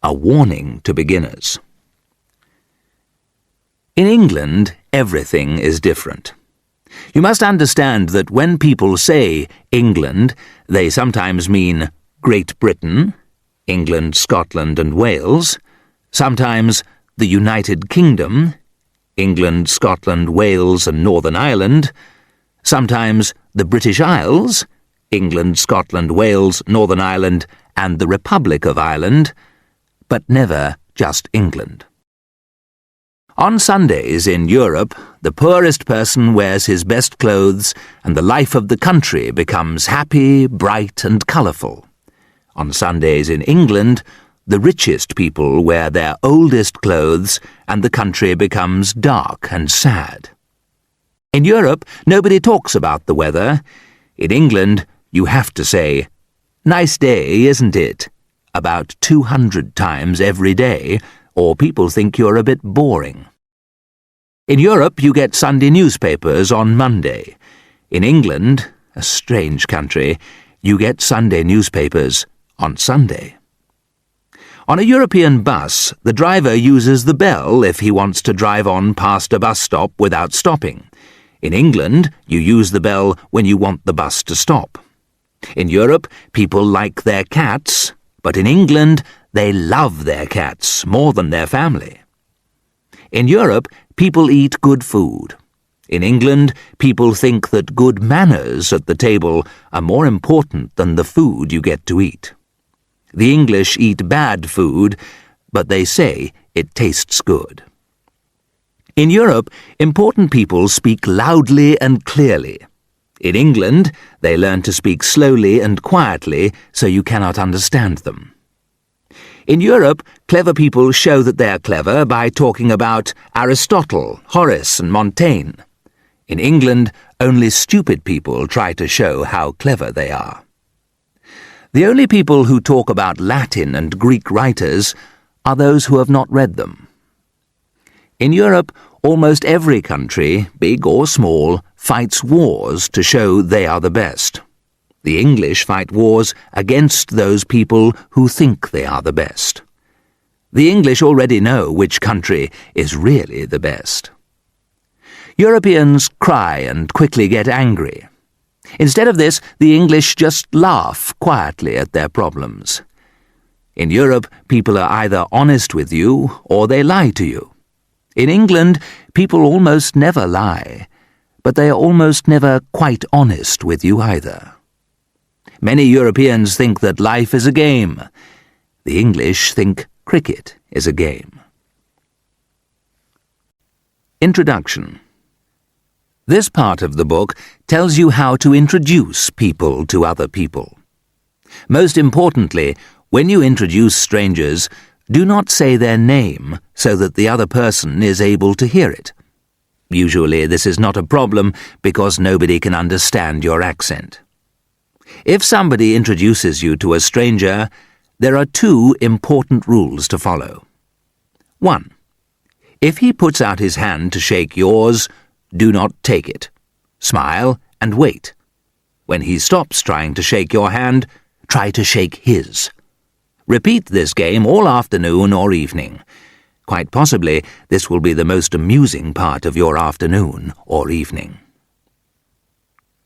A warning to beginners. In England, everything is different. You must understand that when people say England, they sometimes mean Great Britain, England, Scotland and Wales, sometimes the United Kingdom, England, Scotland, Wales and Northern Ireland, sometimes the British Isles, England, Scotland, Wales, Northern Ireland and the Republic of Ireland, but never just England. On Sundays in Europe, the poorest person wears his best clothes and the life of the country becomes happy, bright and colourful. On Sundays in England, the richest people wear their oldest clothes and the country becomes dark and sad. In Europe, nobody talks about the weather. In England, you have to say, "Nice day, isn't it?" about 200 times every day, or people think you're a bit boring. In Europe, you get Sunday newspapers on Monday. In England, a strange country, you get Sunday newspapers on Sunday. On a European bus, the driver uses the bell if he wants to drive on past a bus stop without stopping. In England, you use the bell when you want the bus to stop. In Europe, people like their cats, but in England, they love their cats more than their family. In Europe, people eat good food. In England, people think that good manners at the table are more important than the food you get to eat. The English eat bad food, but they say it tastes good. In Europe, important people speak loudly and clearly. In England, they learn to speak slowly and quietly so you cannot understand them. In Europe, clever people show that they are clever by talking about Aristotle, Horace and Montaigne. In England, only stupid people try to show how clever they are. The only people who talk about Latin and Greek writers are those who have not read them. In Europe, almost every country, big or small, fights wars to show they are the best. The English fight wars against those people who think they are the best. The English already know which country is really the best. Europeans cry and quickly get angry. Instead of this, the English just laugh quietly at their problems. In Europe, people are either honest with you or they lie to you. In England, people almost never lie, but they are almost never quite honest with you either. Many Europeans think that life is a game. The English think cricket is a game. Introduction. This part of the book tells you how to introduce people to other people. Most importantly, when you introduce strangers, do not say their name so that the other person is able to hear it. Usually this is not a problem because nobody can understand your accent. If somebody introduces you to a stranger, there are two important rules to follow. 1. If he puts out his hand to shake yours, do not take it. Smile and wait. When he stops trying to shake your hand, try to shake his. Repeat this game all afternoon or evening. Quite possibly, this will be the most amusing part of your afternoon or evening.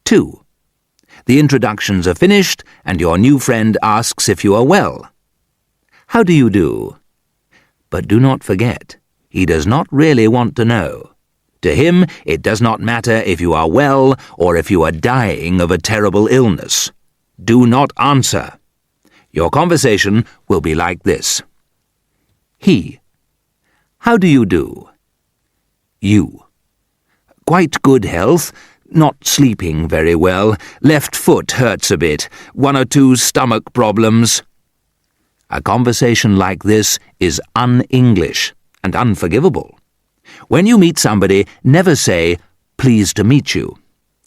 2. The introductions are finished and your new friend asks if you are well. How do you do? But do not forget, he does not really want to know. To him, it does not matter if you are well or if you are dying of a terrible illness. Do not answer. Your conversation will be like this. He. How do you do? You. Quite good health, not sleeping very well, left foot hurts a bit, 1 or 2 stomach problems. A conversation like this is un-English and unforgivable. When you meet somebody, never say, "Pleased to meet you."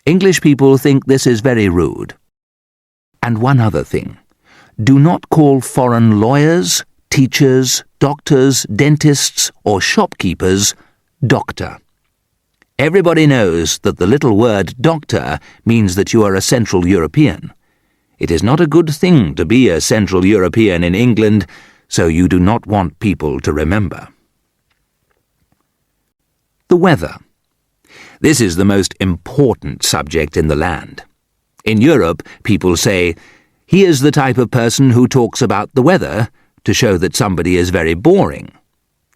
English people think this is very rude. And one other thing. Do not call foreign lawyers, teachers, doctors, dentists, or shopkeepers doctor. Everybody knows that the little word doctor means that you are a Central European. It is not a good thing to be a Central European in England, so you do not want people to remember. The weather. This is the most important subject in the land. In Europe, people say, "He is the type of person who talks about the weather," to show that somebody is very boring.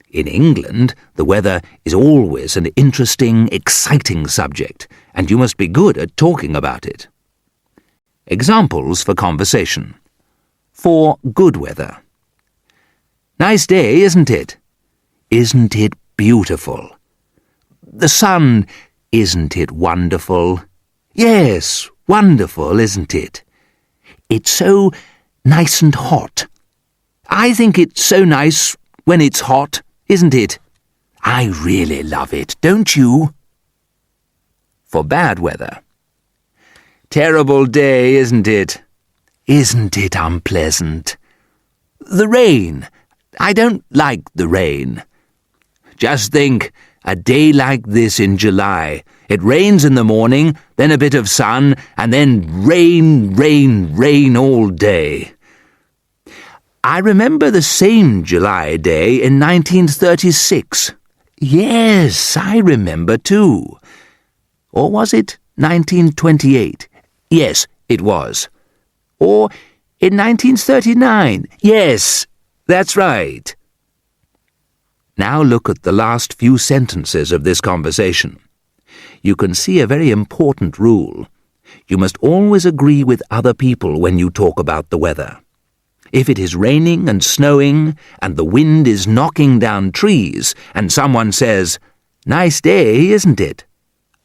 In England, the weather is always an interesting, exciting subject, and you must be good at talking about it. Examples for conversation. For good weather. "Nice day, isn't it?" "Isn't it beautiful?" "The sun, isn't it wonderful?" "Yes, wonderful, isn't it?" "It's so nice and hot." "I think it's so nice when it's hot, isn't it?" "I really love it, don't you?" For bad weather. "Terrible day, isn't it?" "Isn't it unpleasant?" "The rain. I don't like the rain." "Just think, a day like this in July. It rains in the morning, then a bit of sun, and then rain, rain, rain all day." "I remember the same July day in 1936. "Yes, I remember too." Or was it 1928? "Yes, it was." Or in 1939? "Yes, that's right." Now look at the last few sentences of this conversation. You can see a very important rule. You must always agree with other people when you talk about the weather. If it is raining and snowing, and the wind is knocking down trees, and someone says, "Nice day, isn't it?"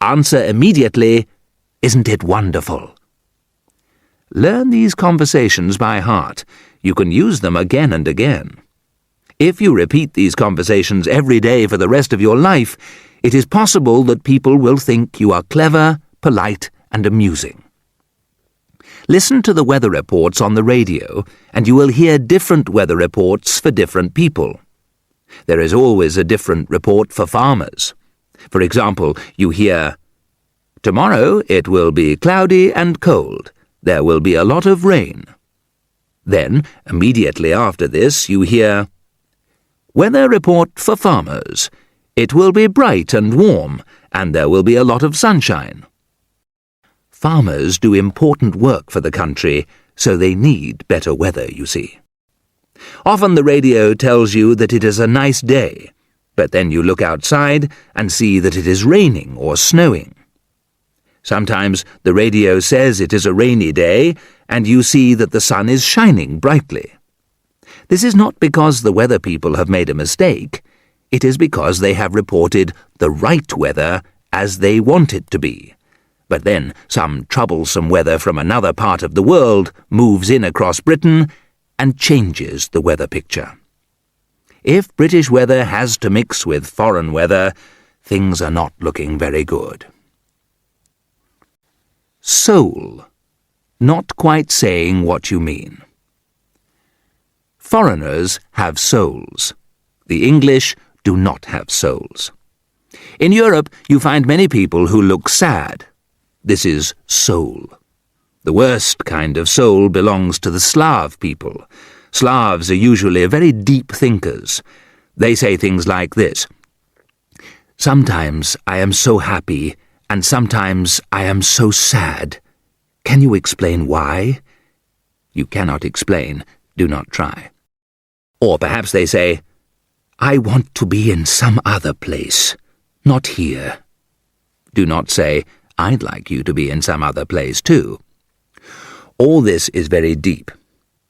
answer immediately, "Isn't it wonderful?" Learn these conversations by heart. You can use them again and again. If you repeat these conversations every day for the rest of your life, it is possible that people will think you are clever, polite, and amusing. Listen to the weather reports on the radio, and you will hear different weather reports for different people. There is always a different report for farmers. For example, you hear, "Tomorrow it will be cloudy and cold. There will be a lot of rain." Then, immediately after this, you hear, "Weather report for farmers. It will be bright and warm, and there will be a lot of sunshine." Farmers do important work for the country, so they need better weather, you see. Often the radio tells you that it is a nice day, but then you look outside and see that it is raining or snowing. Sometimes the radio says it is a rainy day, and you see that the sun is shining brightly. This is not because the weather people have made a mistake. It is because they have reported the right weather as they want it to be. But then some troublesome weather from another part of the world moves in across Britain and changes the weather picture. If British weather has to mix with foreign weather, things are not looking very good. Soul. Not quite saying what you mean. Foreigners have souls. The English do not have souls. In Europe, you find many people who look sad. This is soul. The worst kind of soul belongs to the Slav people. Slavs are usually very deep thinkers. They say things like this: "Sometimes I am so happy, and sometimes I am so sad. Can you explain why?" You cannot explain. Do not try. Or perhaps they say, "I want to be in some other place, not here." Do not say, "I'd like you to be in some other place too." All this is very deep.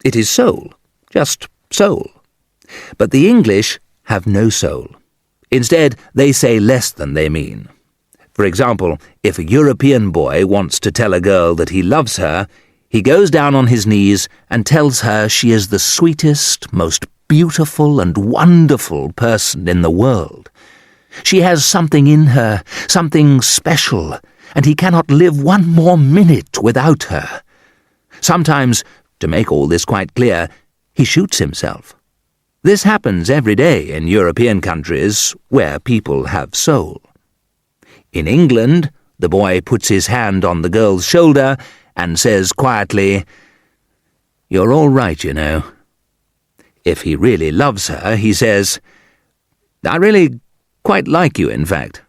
It is soul, just soul. But the English have no soul. Instead, they say less than they mean. For example, if a European boy wants to tell a girl that he loves her, he goes down on his knees and tells her she is the sweetest, most beautiful and wonderful person in the world. She has something in her, something special, and he cannot live one more minute without her. Sometimes, to make all this quite clear, he shoots himself. This happens every day in European countries where people have soul. In England, the boy puts his hand on the girl's shoulder and says quietly, "You're all right, you know." If he really loves her, he says, "I really quite like you, in fact."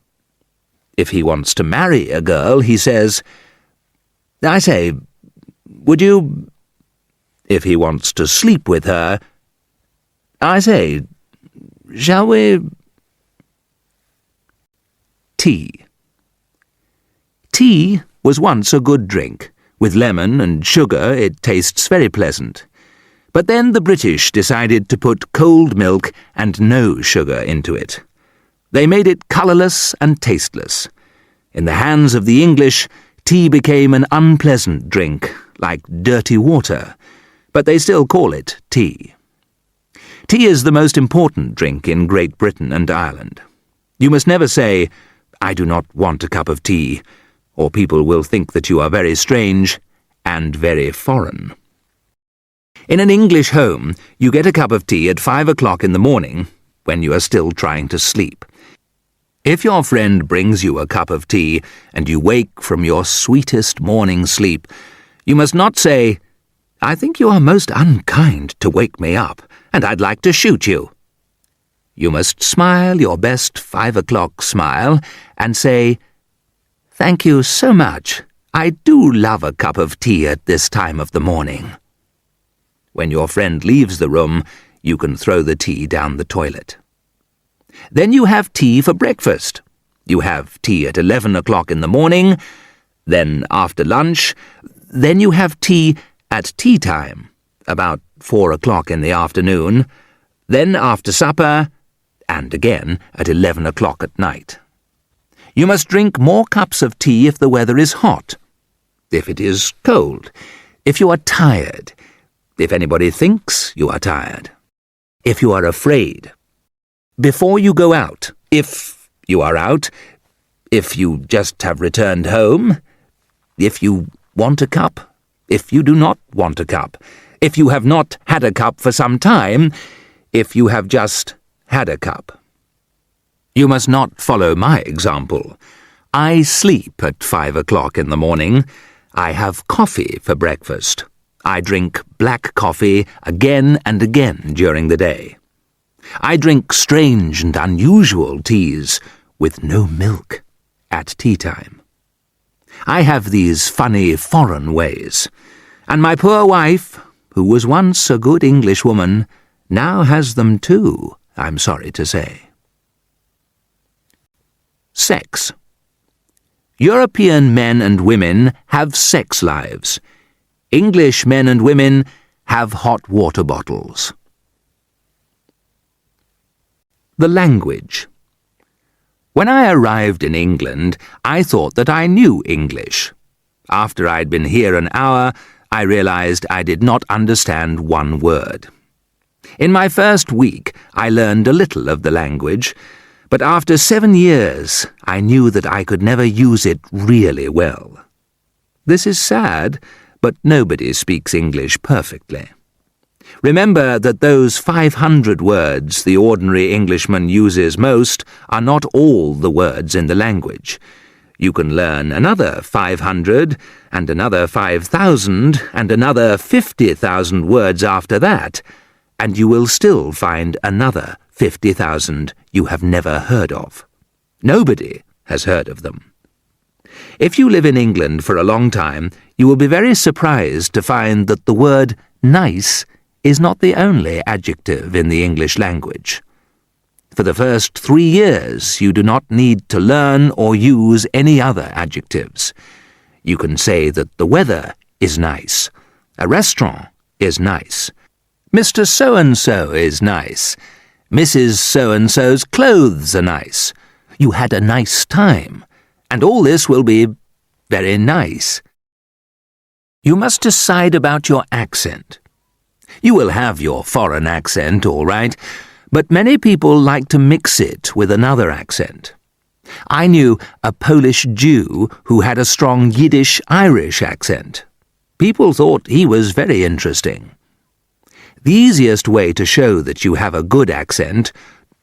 If he wants to marry a girl, he says, "I say, would you—" If he wants to sleep with her, "I say, shall we—" Tea. Tea was once a good drink. With lemon and sugar it tastes very pleasant. But then the British decided to put cold milk and no sugar into it. They made it colourless and tasteless. In the hands of the English, tea became an unpleasant drink, like dirty water, but they still call it tea. Tea is the most important drink in Great Britain and Ireland. You must never say, "I do not want a cup of tea," or people will think that you are very strange and very foreign. In an English home, you get a cup of tea at 5 o'clock in the morning, when you are still trying to sleep. If your friend brings you a cup of tea and you wake from your sweetest morning sleep, you must not say, "I think you are most unkind to wake me up, and I'd like to shoot you." You must smile your best 5 o'clock smile and say, "Thank you so much. I do love a cup of tea at this time of the morning." When your friend leaves the room, you can throw the tea down the toilet. Then you have tea for breakfast. You have tea at 11 o'clock in the morning, then after lunch, then you have tea at tea time, about 4 o'clock in the afternoon, then after supper, and again at 11 o'clock at night. You must drink more cups of tea if the weather is hot, if it is cold, if you are tired, if anybody thinks you are tired, if you are afraid, before you go out, if you are out, if you just have returned home, if you want a cup, if you do not want a cup, if you have not had a cup for some time, if you have just had a cup. You must not follow my example. I sleep at 5 o'clock in the morning. I have coffee for breakfast. I drink black coffee again and again during the day. I drink strange and unusual teas with no milk at tea time. I have these funny foreign ways, and my poor wife, who was once a good English woman, now has them too, I'm sorry to say. Sex. European men and women have sex lives. English men and women have hot water bottles. The language. When I arrived in England, I thought that I knew English. After I'd been here an hour, I realized I did not understand one word. In my first week, I learned a little of the language, but after 7 years, I knew that I could never use it really well. This is sad, but nobody speaks English perfectly. Remember that those 500 words the ordinary Englishman uses most are not all the words in the language. You can learn another 500, and another 5,000, and another 50,000 words after that, and you will still find another 50,000 you have never heard of. Nobody has heard of them. If you live in England for a long time, you will be very surprised to find that the word nice is not the only adjective in the English language. For the first 3 years, you do not need to learn or use any other adjectives. You can say that the weather is nice, a restaurant is nice, Mr. So-and-so is nice, Mrs. So-and-so's clothes are nice, you had a nice time, and all this will be very nice. You must decide about your accent. You will have your foreign accent, all right, but many people like to mix it with another accent. I knew a Polish Jew who had a strong Yiddish-Irish accent. People thought he was very interesting. The easiest way to show that you have a good accent,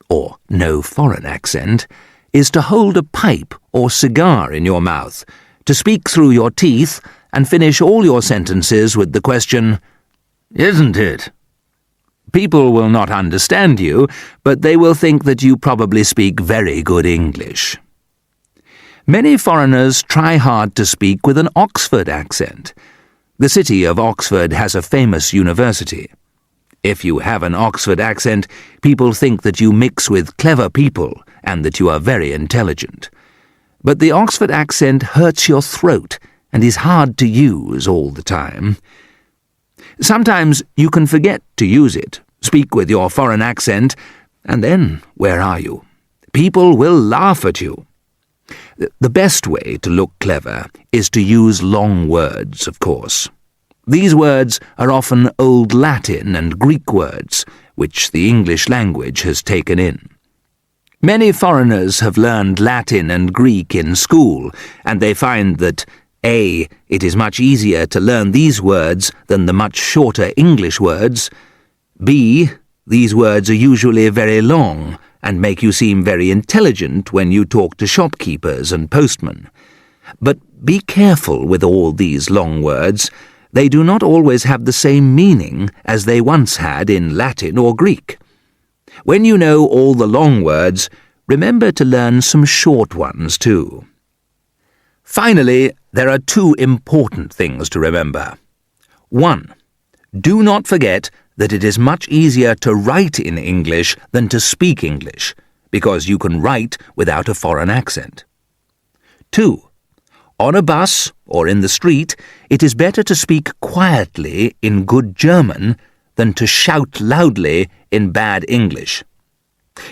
or no foreign accent, is to hold a pipe or cigar in your mouth, to speak through your teeth and finish all your sentences with the question, "Isn't it?" People will not understand you, but they will think that you probably speak very good English. Many foreigners try hard to speak with an Oxford accent. The city of Oxford has a famous university. If you have an Oxford accent, people think that you mix with clever people and that you are very intelligent. But the Oxford accent hurts your throat and is hard to use all the time. Sometimes you can forget to use it, speak with your foreign accent, and then where are you? People will laugh at you. The best way to look clever is to use long words, of course. These words are often Old Latin and Greek words, which the English language has taken in. Many foreigners have learned Latin and Greek in school, and they find that A. It is much easier to learn these words than the much shorter English words. B. These words are usually very long and make you seem very intelligent when you talk to shopkeepers and postmen. But be careful with all these long words. They do not always have the same meaning as they once had in Latin or Greek. When you know all the long words, remember to learn some short ones too. Finally, there are two important things to remember. 1. Do not forget that it is much easier to write in English than to speak English, because you can write without a foreign accent. 2. On a bus or in the street, it is better to speak quietly in good German than to shout loudly in bad English.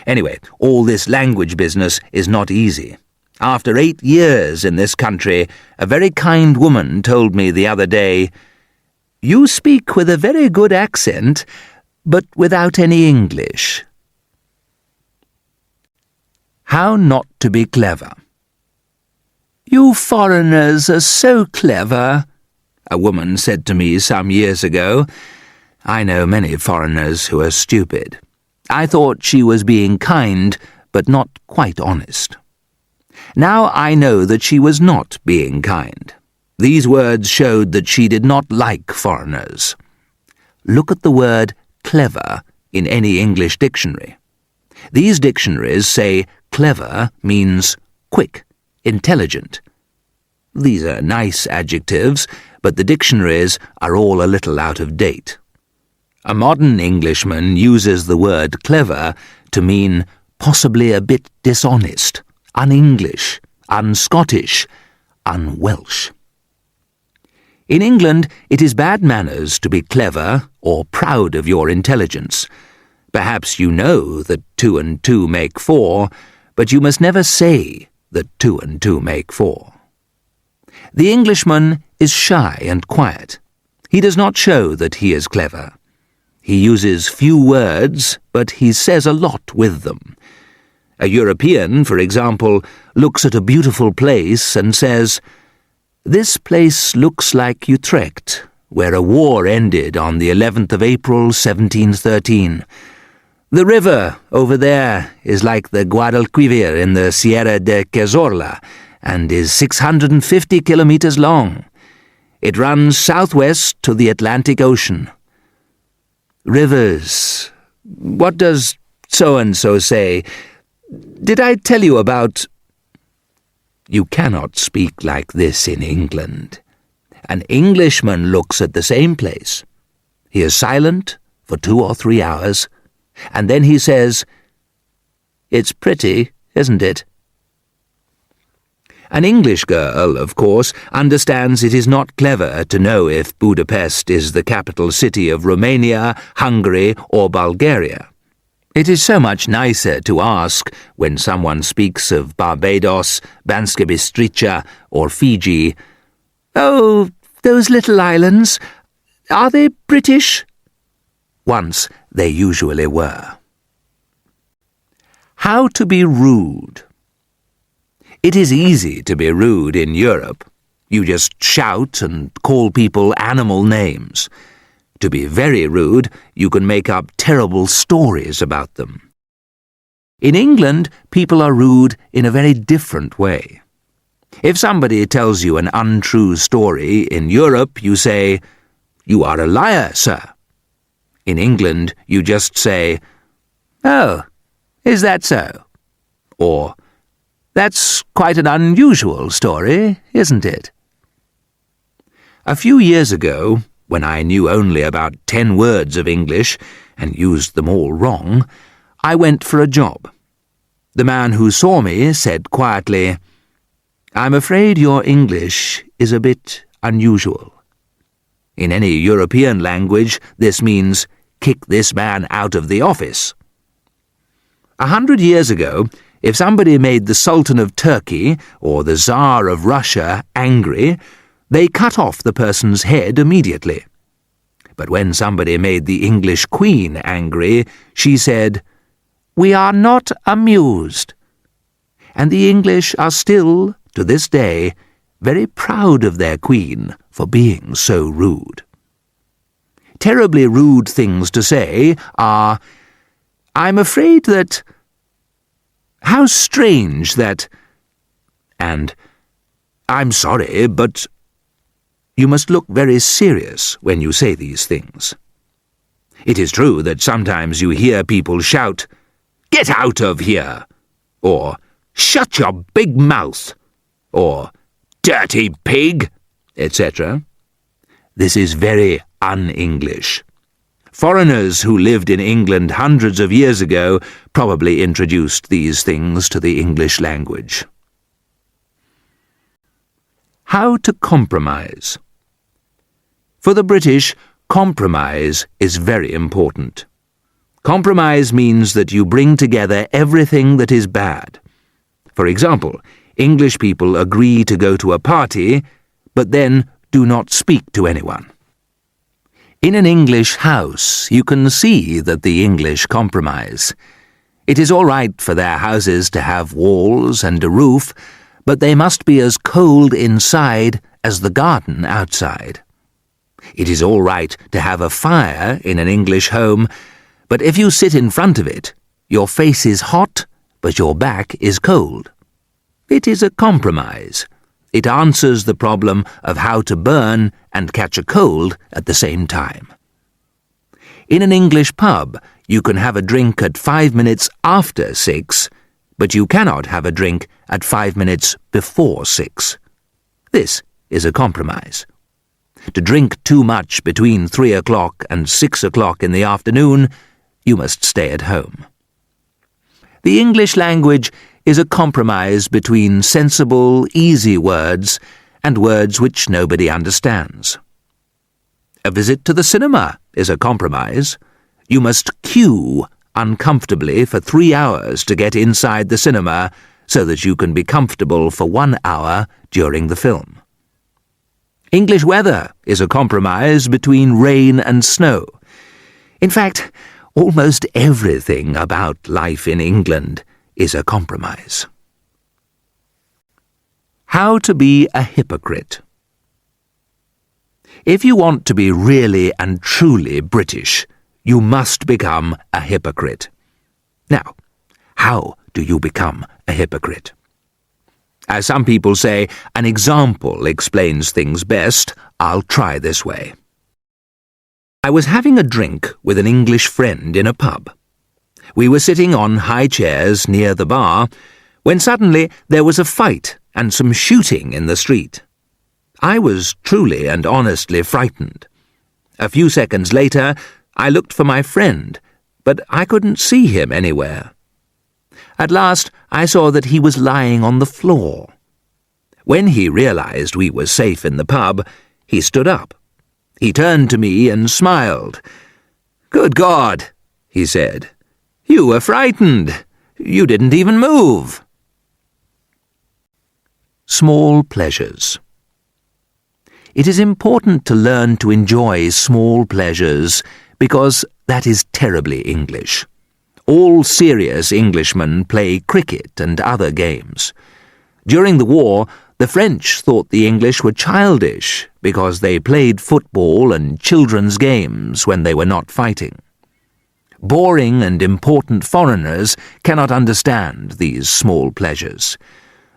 Anyway, all this language business is not easy. After 8 years in this country, a very kind woman told me the other day, "You speak with a very good accent, but without any English." How not to be clever. "You foreigners are so clever," a woman said to me some years ago. I know many foreigners who are stupid. I thought she was being kind, but not quite honest. Now I know that she was not being kind. These words showed that she did not like foreigners. Look at the word clever in any English dictionary. These dictionaries say clever means quick, intelligent. These are nice adjectives, but the dictionaries are all a little out of date. A modern Englishman uses the word clever to mean possibly a bit dishonest, un-English, un-Scottish, un-Welsh. In England, it is bad manners to be clever or proud of your intelligence. Perhaps you know that 2 and 2 make 4, but you must never say that 2 and 2 make 4. The Englishman is shy and quiet. He does not show that he is clever. He uses few words, but he says a lot with them. A European, for example, looks at a beautiful place and says, "This place looks like Utrecht, where a war ended on the 11th of April, 1713. The river over there is like the Guadalquivir in the Sierra de Cazorla and is 650 kilometers long. It runs southwest to the Atlantic Ocean." Rivers. What does so-and-so say? Did I tell you about... You cannot speak like this in England. An Englishman looks at the same place. He is silent for 2 or 3 hours, and then he says, "It's pretty, isn't it?" An English girl, of course, understands it is not clever to know if Budapest is the capital city of Romania, Hungary, or Bulgaria. It is so much nicer to ask when someone speaks of Barbados, Banska Bystrica, or Fiji, "Oh, those little islands, are they British?" Once they usually were. How to be rude. It is easy to be rude in Europe. You just shout and call people animal names. To be very rude, you can make up terrible stories about them. In England, people are rude in a very different way. If somebody tells you an untrue story, in Europe you say, "You are a liar, sir." In England, you just say, "Oh, is that so?" Or, "That's quite an unusual story, isn't it?" A few years ago, when I knew only about 10 words of English and used them all wrong, I went for a job. The man who saw me said quietly, "I'm afraid your English is a bit unusual." In any European language, this means, "Kick this man out of the office." 100 years ago, if somebody made the Sultan of Turkey or the Tsar of Russia angry, they cut off the person's head immediately. But when somebody made the English Queen angry, she said, "We are not amused." And the English are still, to this day, very proud of their Queen for being so rude. Terribly rude things to say are, "I'm afraid that," "How strange that," and "I'm sorry, but..." You must look very serious when you say these things. It is true that sometimes you hear people shout, "Get out of here!" or "Shut your big mouth!" or "Dirty pig!" etc. This is very un-English. Foreigners who lived in England hundreds of years ago probably introduced these things to the English language. How to compromise. For the British, compromise is very important. Compromise means that you bring together everything that is bad. For example, English people agree to go to a party, but then do not speak to anyone. In an English house, you can see that the English compromise. It is all right for their houses to have walls and a roof, but they must be as cold inside as the garden outside. It is all right to have a fire in an English home, but if you sit in front of it, your face is hot, but your back is cold. It is a compromise. It answers the problem of how to burn and catch a cold at the same time. In an English pub, you can have a drink at 5 minutes after 6, but you cannot have a drink at 5 minutes before 6. This is a compromise. To drink too much between 3 o'clock and 6 o'clock in the afternoon, you must stay at home. The English language is a compromise between sensible, easy words and words which nobody understands. A visit to the cinema is a compromise. You must queue uncomfortably for 3 hours to get inside the cinema so that you can be comfortable for 1 hour during the film. English weather is a compromise between rain and snow. In fact, almost everything about life in England is a compromise. How to be a hypocrite. If you want to be really and truly British, you must become a hypocrite. Now, how do you become a hypocrite? As some people say, an example explains things best. I'll try this way. I was having a drink with an English friend in a pub. We were sitting on high chairs near the bar when suddenly there was a fight and some shooting in the street. I was truly and honestly frightened. A few seconds later, I looked for my friend, but I couldn't see him anywhere. At last, I saw that he was lying on the floor. When he realized we were safe in the pub, he stood up. He turned to me and smiled. "Good God," he said. "You were frightened. You didn't even move." Small pleasures. It is important to learn to enjoy small pleasures because that is terribly English. All serious Englishmen play cricket and other games. During the war, the French thought the English were childish because they played football and children's games when they were not fighting. Boring and important foreigners cannot understand these small pleasures.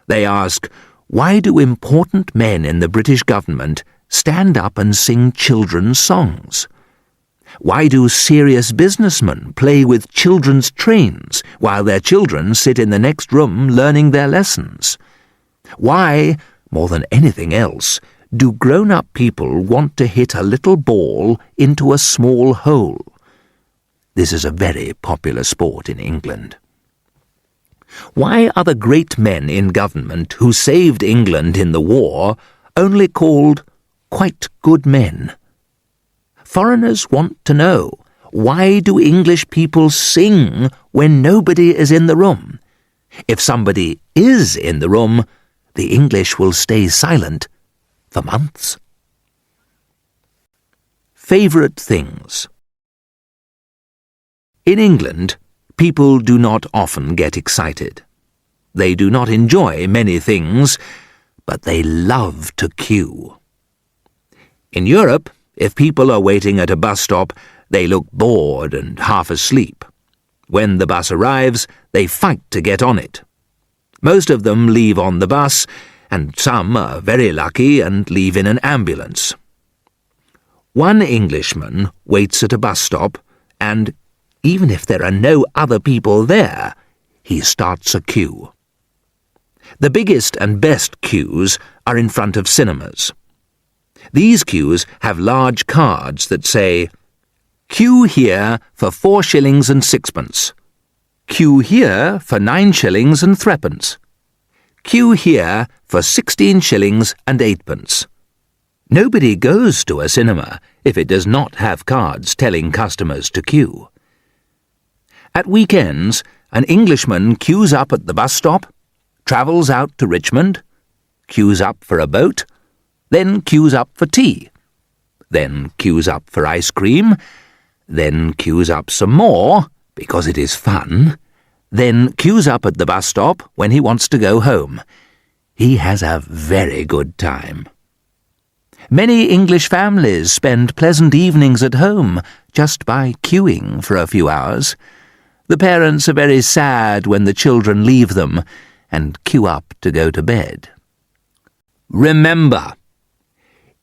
They ask, why do important men in the British government stand up and sing children's songs? Why do serious businessmen play with children's trains while their children sit in the next room learning their lessons? Why, more than anything else, do grown-up people want to hit a little ball into a small hole? This is a very popular sport in England. Why are the great men in government who saved England in the war only called quite good men? Foreigners want to know, why do English people sing when nobody is in the room? If somebody is in the room, the English will stay silent for months. Favourite things. In England, people do not often get excited. They do not enjoy many things, but they love to queue. In Europe, if people are waiting at a bus stop, they look bored and half asleep. When the bus arrives, they fight to get on it. Most of them leave on the bus, and some are very lucky and leave in an ambulance. One Englishman waits at a bus stop, and even if there are no other people there, he starts a queue. The biggest and best queues are in front of cinemas. These queues have large cards that say, "Queue here for 4 shillings and 6pence. Queue here for 9 shillings and 3pence. Queue here for 16 shillings and 8pence. Nobody goes to a cinema if it does not have cards telling customers to queue. At weekends, an Englishman queues up at the bus stop, travels out to Richmond, queues up for a boat, then queues up for tea, then queues up for ice cream, then queues up some more, because it is fun, then queues up at the bus stop when he wants to go home. He has a very good time. Many English families spend pleasant evenings at home just by queuing for a few hours. The parents are very sad when the children leave them and queue up to go to bed. Remember,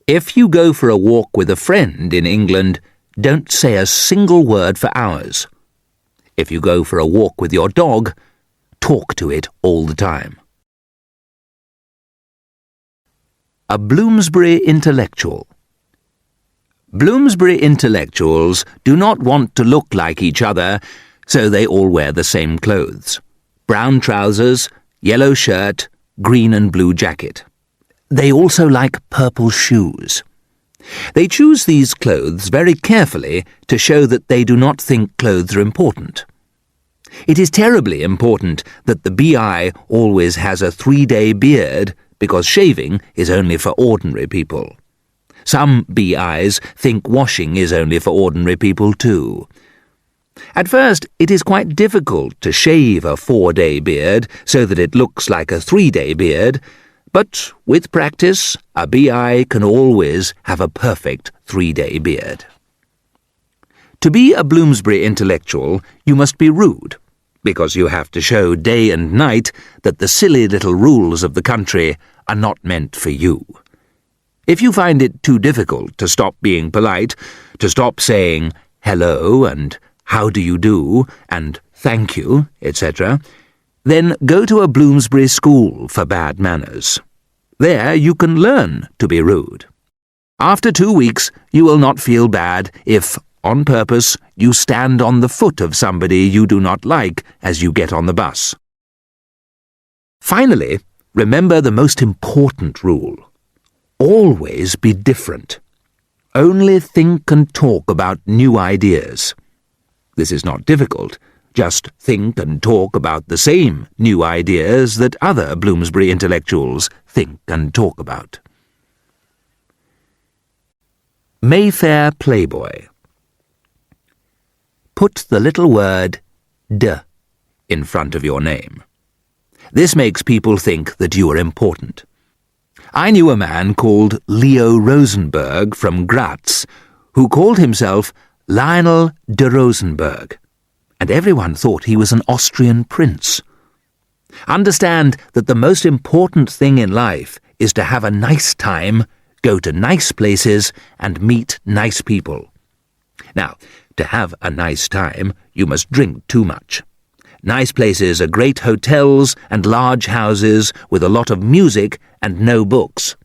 if you go for a walk with a friend in England, don't say a single word for hours. If you go for a walk with your dog, talk to it all the time. A Bloomsbury intellectual. Bloomsbury intellectuals do not want to look like each other, so they all wear the same clothes. Brown trousers, yellow shirt, green and blue jacket. They also like purple shoes. They choose these clothes very carefully to show that they do not think clothes are important. It is terribly important that the BI always has a 3-day beard, because shaving is only for ordinary people. Some BIs think washing is only for ordinary people too. At first, it is quite difficult to shave a 4-day beard so that it looks like a 3-day beard, but with practice, a BI can always have a perfect 3-day beard. To be a Bloomsbury intellectual, you must be rude, because you have to show day and night that the silly little rules of the country are not meant for you. If you find it too difficult to stop being polite, to stop saying hello and how do you do and thank you, etc., then go to a Bloomsbury school for bad manners. There you can learn to be rude. After 2 weeks, you will not feel bad if, on purpose, you stand on the foot of somebody you do not like as you get on the bus. Finally, remember the most important rule. Always be different. Only think and talk about new ideas. This is not difficult. Just think and talk about the same new ideas that other Bloomsbury intellectuals think and talk about. Mayfair Playboy. Put the little word "d" in front of your name. This makes people think that you are important. I knew a man called Leo Rosenberg from Graz who called himself Lionel de Rosenberg, and everyone thought he was an Austrian prince. Understand that the most important thing in life is to have a nice time, go to nice places, and meet nice people. Now, to have a nice time, you must drink too much. Nice places are great hotels and large houses with a lot of music and no books.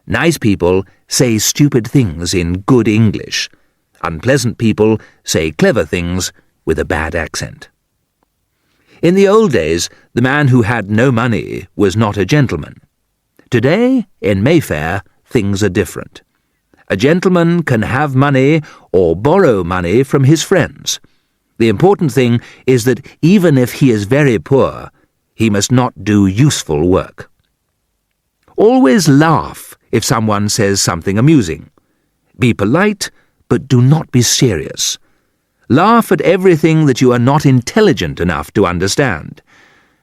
Nice people say stupid things in good English. Unpleasant people say clever things with a bad accent. In the old days, the man who had no money was not a gentleman. Today, in Mayfair, things are different. A gentleman can have money or borrow money from his friends. The important thing is that even if he is very poor, he must not do useful work. Always laugh if someone says something amusing. Be polite, but do not be serious. Laugh at everything that you are not intelligent enough to understand.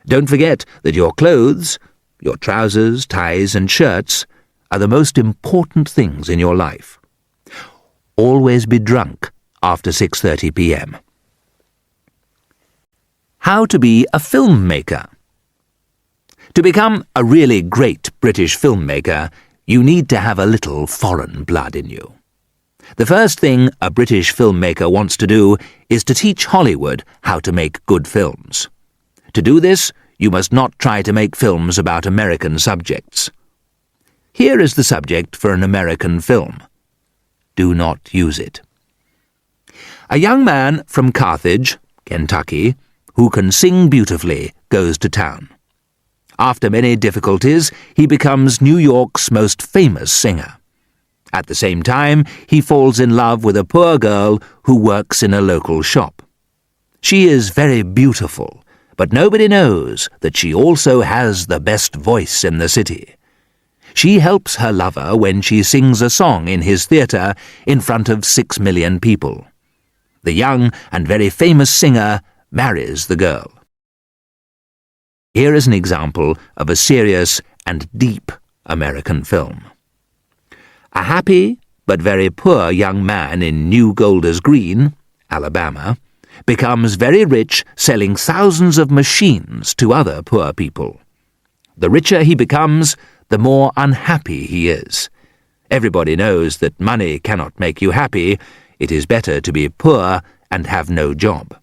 Don't forget that your clothes, your trousers, ties, and shirts are the most important things in your life. Always be drunk after 6:30 p.m. How to be a filmmaker. To become a really great British filmmaker, you need to have a little foreign blood in you. The first thing a British filmmaker wants to do is to teach Hollywood how to make good films. To do this, you must not try to make films about American subjects. Here is the subject for an American film. Do not use it. A young man from Carthage, Kentucky, who can sing beautifully, goes to town. After many difficulties, he becomes New York's most famous singer. At the same time, he falls in love with a poor girl who works in a local shop. She is very beautiful, but nobody knows that she also has the best voice in the city. She helps her lover when she sings a song in his theatre in front of 6 million people. The young and very famous singer marries the girl. Here is an example of a serious and deep American film. A happy but very poor young man in New Golders Green, Alabama, becomes very rich selling thousands of machines to other poor people. The richer he becomes, the more unhappy he is. Everybody knows that money cannot make you happy. It is better to be poor and have no job.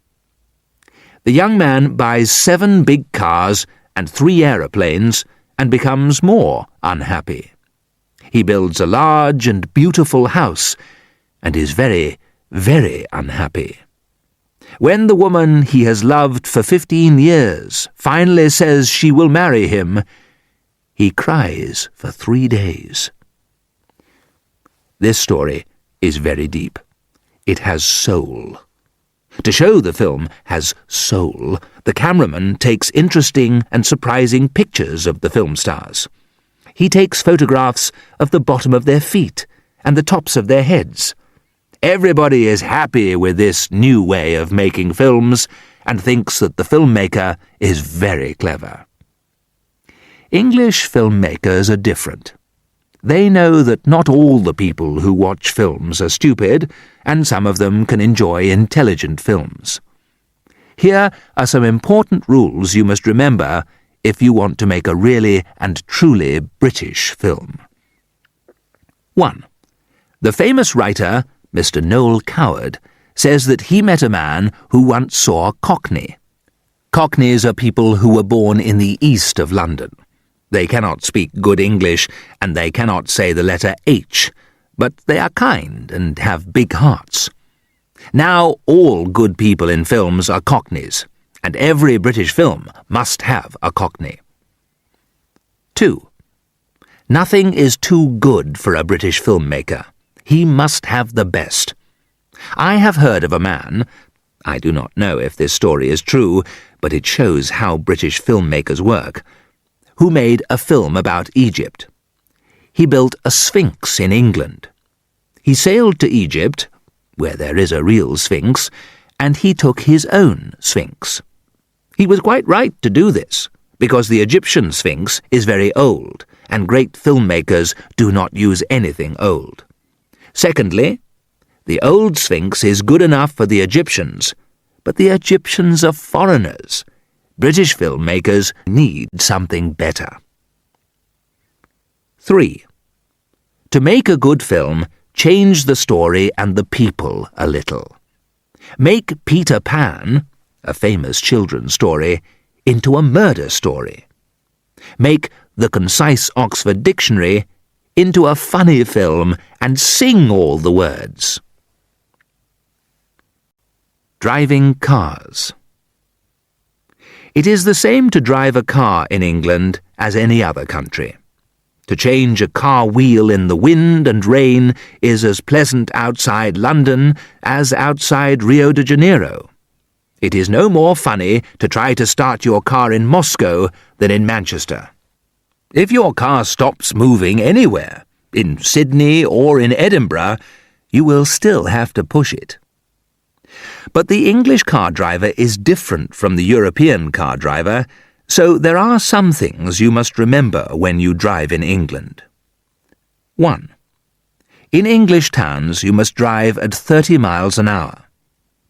The young man buys 7 big cars and 3 aeroplanes and becomes more unhappy. He builds a large and beautiful house and is very, very unhappy. When the woman he has loved for 15 years finally says she will marry him, he cries for 3 days. This story is very deep. It has soul. To show the film has soul, the cameraman takes interesting and surprising pictures of the film stars. He takes photographs of the bottom of their feet and the tops of their heads. Everybody is happy with this new way of making films and thinks that the filmmaker is very clever. English filmmakers are different. They know that not all the people who watch films are stupid, and some of them can enjoy intelligent films. Here are some important rules you must remember if you want to make a really and truly British film. 1. The famous writer, Mr. Noel Coward, says that he met a man who once saw a Cockney. Cockneys are people who were born in the east of London. They cannot speak good English, and they cannot say the letter H, but they are kind and have big hearts. Now all good people in films are Cockneys, and every British film must have a Cockney. 2. Nothing is too good for a British filmmaker. He must have the best. I have heard of a man, I do not know if this story is true, but it shows how British filmmakers work, who made a film about Egypt. He built a sphinx in England. He sailed to Egypt, where there is a real sphinx, and he took his own sphinx. He was quite right to do this, because the Egyptian sphinx is very old, and great filmmakers do not use anything old. Secondly, the old sphinx is good enough for the Egyptians, but the Egyptians are foreigners. British filmmakers need something better. 3. To make a good film, change the story and the people a little. Make Peter Pan, a famous children's story, into a murder story. Make the concise Oxford Dictionary into a funny film and sing all the words. Driving cars. It is the same to drive a car in England as any other country. To change a car wheel in the wind and rain is as pleasant outside London as outside Rio de Janeiro. It is no more funny to try to start your car in Moscow than in Manchester. If your car stops moving anywhere, in Sydney or in Edinburgh, you will still have to push it. But the English car driver is different from the European car driver, so there are some things you must remember when you drive in England. 1. In English towns you must drive at 30 miles an hour.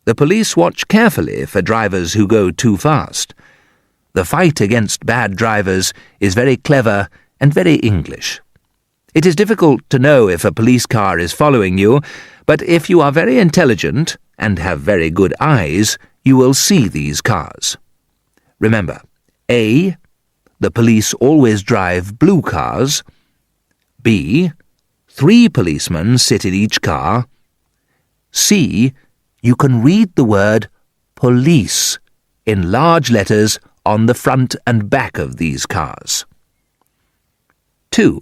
The police watch carefully for drivers who go too fast. The fight against bad drivers is very clever and very English. It is difficult to know if a police car is following you, but if you are very intelligent and have very good eyes, you will see these cars. Remember, A. The police always drive blue cars. B. 3 policemen sit in each car. C. You can read the word police in large letters on the front and back of these cars. 2.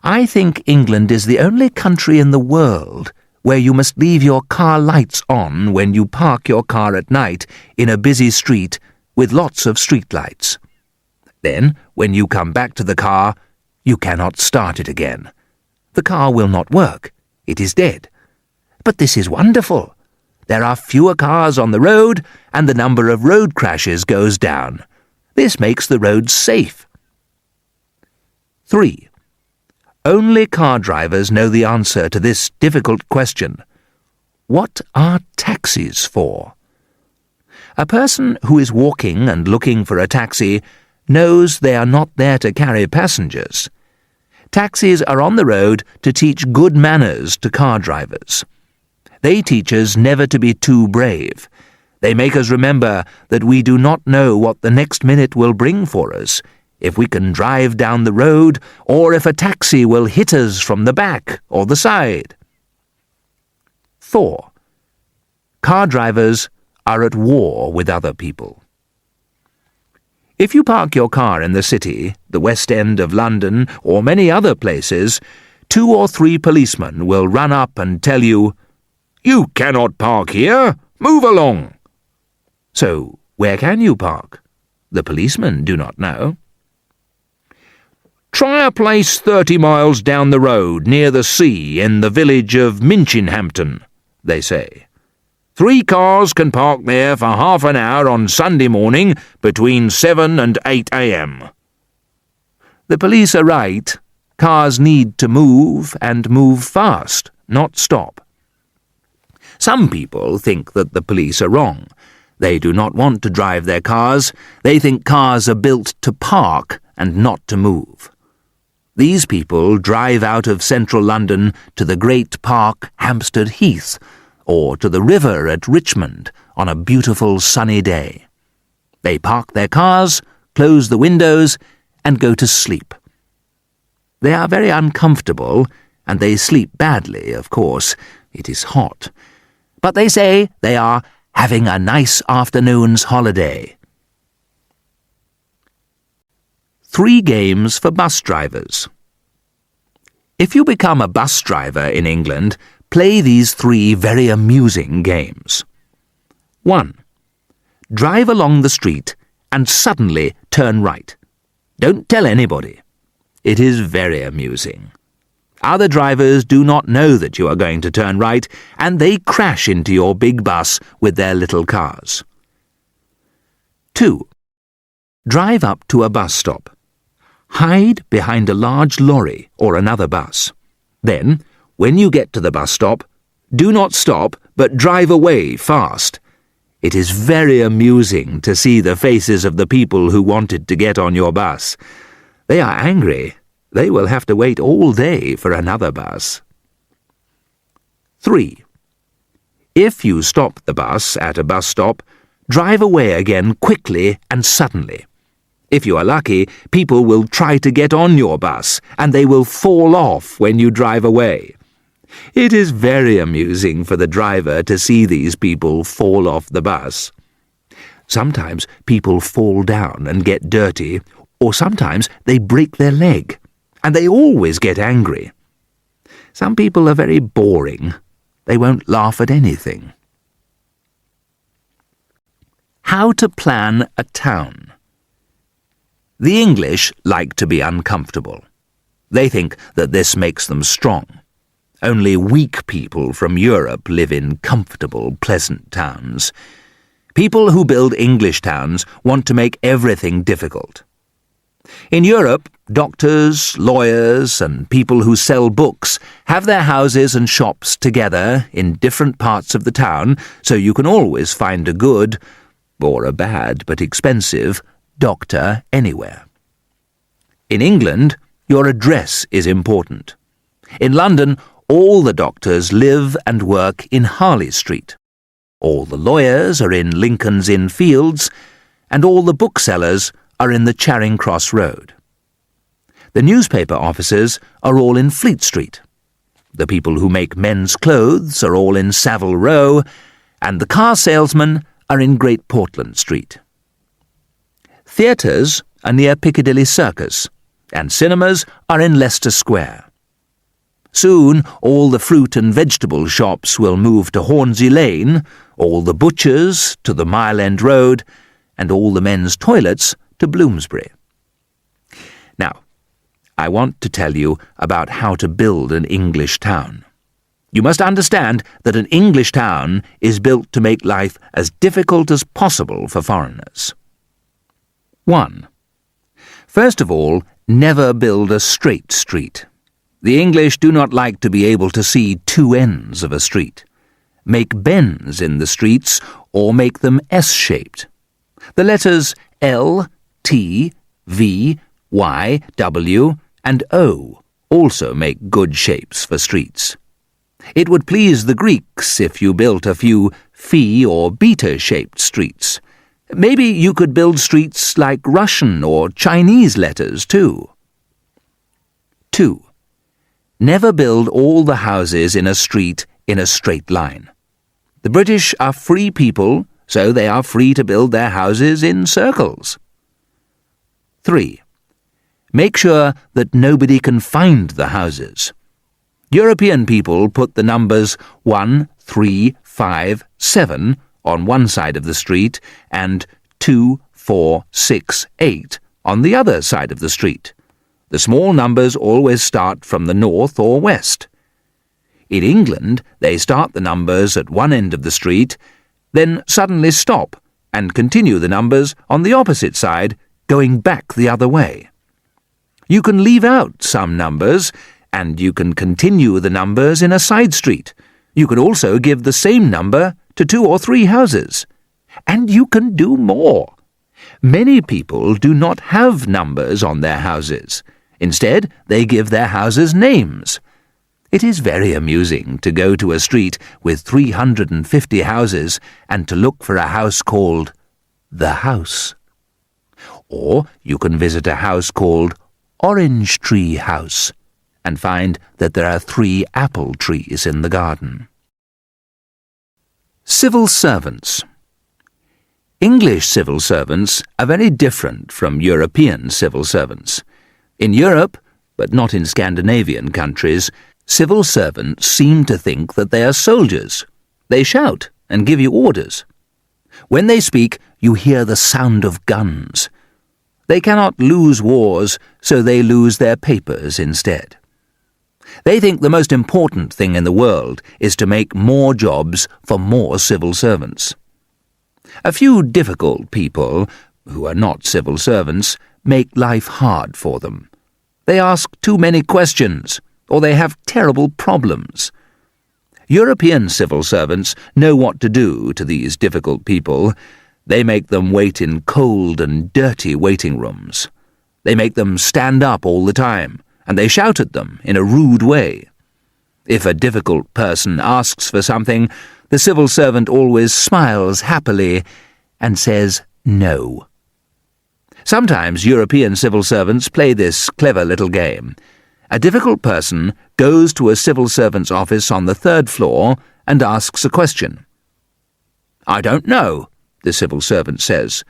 I think England is the only country in the world where you must leave your car lights on when you park your car at night in a busy street with lots of street lights. Then, when you come back to the car, you cannot start it again. The car will not work. It is dead. But this is wonderful. There are fewer cars on the road, and the number of road crashes goes down. This makes the roads safe. 3. Only car drivers know the answer to this difficult question. What are taxis for? A person who is walking and looking for a taxi knows they are not there to carry passengers. Taxis are on the road to teach good manners to car drivers. They teach us never to be too brave. They make us remember that we do not know what the next minute will bring for us, if we can drive down the road, or if a taxi will hit us from the back or the side. 4. Car drivers are at war with other people. If you park your car in the city, the West End of London, or many other places, 2 or 3 policemen will run up and tell you, "You cannot park here. Move along." So, where can you park? The policemen do not know. "Try a place 30 miles down the road near the sea in the village of Minchinhampton," they say. 3 cars can park there for half an hour on Sunday morning between 7 and 8 a.m. The police are right. Cars need to move and move fast, not stop. Some people think that the police are wrong. They do not want to drive their cars. They think cars are built to park and not to move. These people drive out of central London to the great park Hampstead Heath, or to the river at Richmond on a beautiful sunny day. They park their cars, close the windows, and go to sleep. They are very uncomfortable, and they sleep badly, of course. It is hot. But they say they are having a nice afternoon's holiday. 3 games for bus drivers. If you become a bus driver in England, play these 3 very amusing games. 1. Drive along the street and suddenly turn right. Don't tell anybody. It is very amusing. Other drivers do not know that you are going to turn right, and they crash into your big bus with their little cars. 2. Drive up to a bus stop. Hide behind a large lorry or another bus. Then, when you get to the bus stop, do not stop, but drive away fast. It is very amusing to see the faces of the people who wanted to get on your bus. They are angry. They will have to wait all day for another bus. 3. If you stop the bus at a bus stop, drive away again quickly and suddenly. If you are lucky, people will try to get on your bus, and they will fall off when you drive away. It is very amusing for the driver to see these people fall off the bus. Sometimes people fall down and get dirty, or sometimes they break their leg, and they always get angry. Some people are very boring. They won't laugh at anything. How to plan a town. The English like to be uncomfortable. They think that this makes them strong. Only weak people from Europe live in comfortable, pleasant towns. People who build English towns want to make everything difficult. In Europe, doctors, lawyers, and people who sell books have their houses and shops together in different parts of the town, so you can always find a good, or a bad but expensive, doctor anywhere. In England, your address is important. In London, all the doctors live and work in Harley Street. All the lawyers are in Lincoln's Inn Fields, and all the booksellers are in the Charing Cross Road. The newspaper offices are all in Fleet Street. The people who make men's clothes are all in Savile Row, and the car salesmen are in Great Portland Street. Theatres are near Piccadilly Circus, and cinemas are in Leicester Square. Soon all the fruit and vegetable shops will move to Hornsey Lane, all the butchers to the Mile End Road, and all the men's toilets to Bloomsbury. Now, I want to tell you about how to build an English town. You must understand that an English town is built to make life as difficult as possible for foreigners. 1. First of all, never build a straight street. The English do not like to be able to see two ends of a street. Make bends in the streets or make them S-shaped. The letters L, T, V, Y, W, and O also make good shapes for streets. It would please the Greeks if you built a few phi or beta-shaped streets. Maybe you could build streets like Russian or Chinese letters, too. 2. Never build all the houses in a street in a straight line. The British are free people, so they are free to build their houses in circles. 3. Make sure that nobody can find the houses. European people put the numbers 1, 3, 5, 7 on one side of the street and 2, 4, 6, 8 on the other side of the street. The small numbers always start from the north or west. In England, they start the numbers at one end of the street, then suddenly stop and continue the numbers on the opposite side, going back the other way. You can leave out some numbers, and you can continue the numbers in a side street. You can also give the same number to 2 or 3 houses. And you can do more. Many people do not have numbers on their houses. Instead, they give their houses names. It is very amusing to go to a street with 350 houses and to look for a house called The House. Or you can visit a house called Orange Tree House and find that there are 3 apple trees in the garden. Civil servants. English civil servants are very different from European civil servants. In Europe, but not in Scandinavian countries, civil servants seem to think that they are soldiers. They shout and give you orders. When they speak, you hear the sound of guns. They cannot lose wars, so they lose their papers instead. They think the most important thing in the world is to make more jobs for more civil servants. A few difficult people, who are not civil servants, make life hard for them. They ask too many questions, or they have terrible problems. European civil servants know what to do to these difficult people. They make them wait in cold and dirty waiting rooms. They make them stand up all the time, and they shout at them in a rude way. If a difficult person asks for something, the civil servant always smiles happily and says no. Sometimes European civil servants play this clever little game. A difficult person goes to a civil servant's office on the 3rd floor and asks a question. "I don't know," the civil servant says.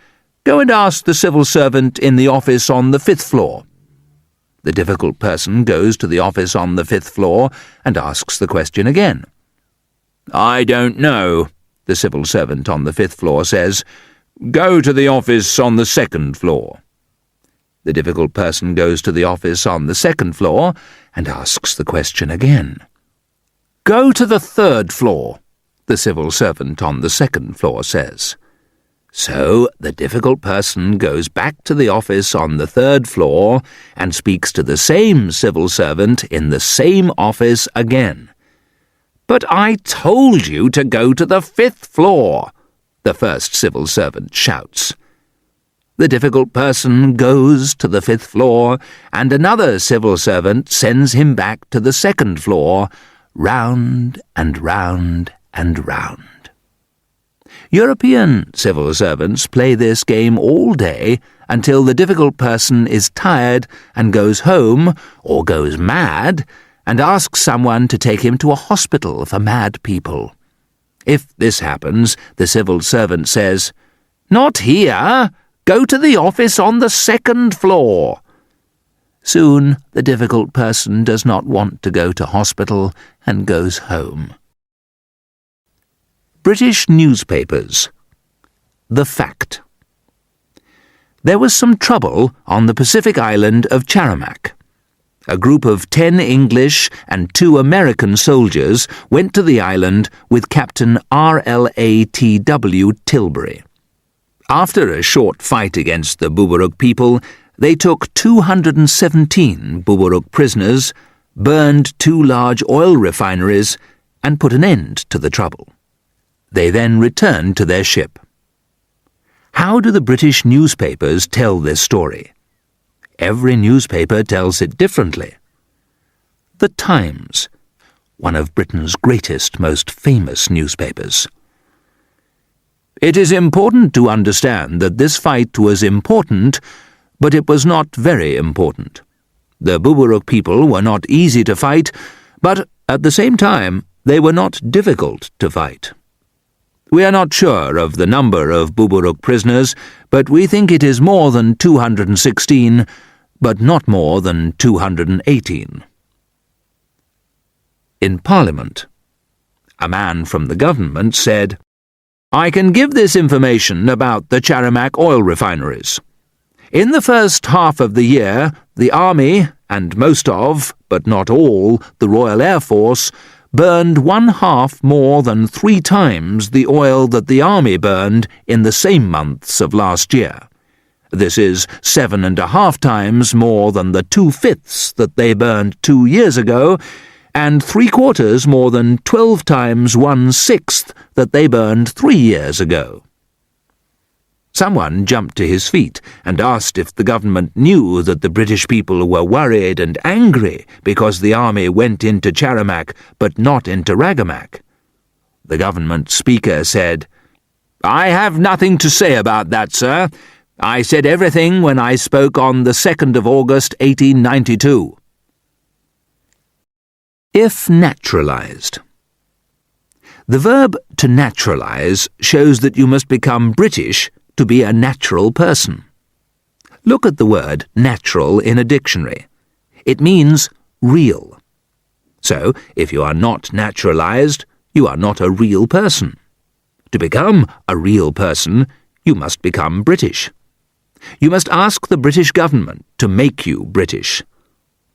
"Go and ask the civil servant in the office on the 5th floor." The difficult person goes to the office on the 5th floor and asks the question again. "I don't know," the civil servant on the 5th floor says. "Go to the office on the 2nd floor." The difficult person goes to the office on the 2nd floor and asks the question again. "Go to the 3rd floor," the civil servant on the 2nd floor says. So the difficult person goes back to the office on the 3rd floor and speaks to the same civil servant in the same office again. "But I told you to go to the 5th floor," the first civil servant shouts. The difficult person goes to the 5th floor, and another civil servant sends him back to the 2nd floor, round and round and round. European civil servants play this game all day until the difficult person is tired and goes home, or goes mad, and asks someone to take him to a hospital for mad people. If this happens, the civil servant says, "Not here! Go to the office on the 2nd floor." Soon the difficult person does not want to go to hospital and goes home. British newspapers. The fact. There was some trouble on the Pacific island of Charamac. A group of 10 English and 2 American soldiers went to the island with Captain RLATW Tilbury. After a short fight against the Buburuk people, they took 217 Buburuk prisoners, burned 2 large oil refineries, and put an end to the trouble. They then returned to their ship. How do the British newspapers tell this story? Every newspaper tells it differently. The Times, one of Britain's greatest, most famous newspapers. It is important to understand that this fight was important, but it was not very important. The Buburuk people were not easy to fight, but at the same time they were not difficult to fight. We are not sure of the number of Buburuk prisoners, but we think it is more than 216, but not more than 218. In Parliament, a man from the government said, "I can give this information about the Charamac oil refineries. In the first half of the year, the Army, and most of, but not all, the Royal Air Force, burned 1/2 more than 3 times the oil that the Army burned in the same months of last year. This is 7.5 times more than the 2/5 that they burned 2 years ago, and 3/4 more than 12 times 1/6 that they burned 3 years ago." Someone jumped to his feet and asked if the government knew that the British people were worried and angry because the army went into Charamac but not into Ragamuc. The government speaker said, "I have nothing to say about that, sir. I said everything when I spoke on the 2nd of August, 1892. If naturalized. The verb to naturalize shows that you must become British to be a natural person. Look at the word natural in a dictionary. It means real. So, if you are not naturalized, you are not a real person. To become a real person, you must become British. You must ask the British government to make you British.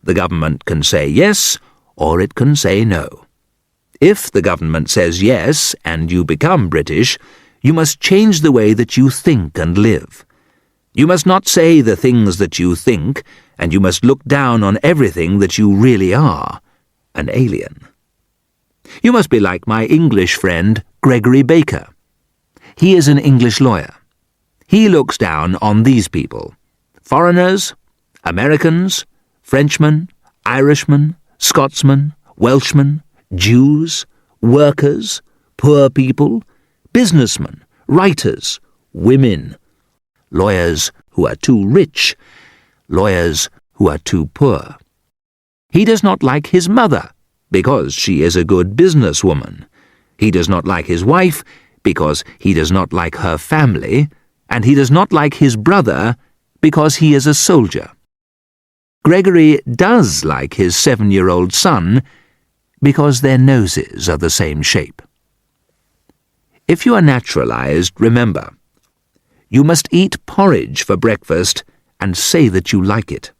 The government can say yes, or it can say no. If the government says yes and you become British, you must change the way that you think and live. You must not say the things that you think, and you must look down on everything that you really are, an alien. You must be like my English friend, Gregory Baker. He is an English lawyer. He looks down on these people: foreigners, Americans, Frenchmen, Irishmen, Scotsmen, Welshmen, Jews, workers, poor people, businessmen, writers, women, lawyers who are too rich, lawyers who are too poor. He does not like his mother, because she is a good businesswoman. He does not like his wife, because he does not like her family, and he does not like his brother, because he is a soldier. Gregory does like his 7-year-old son, because their noses are the same shape. If you are naturalized, remember, you must eat porridge for breakfast and say that you like it.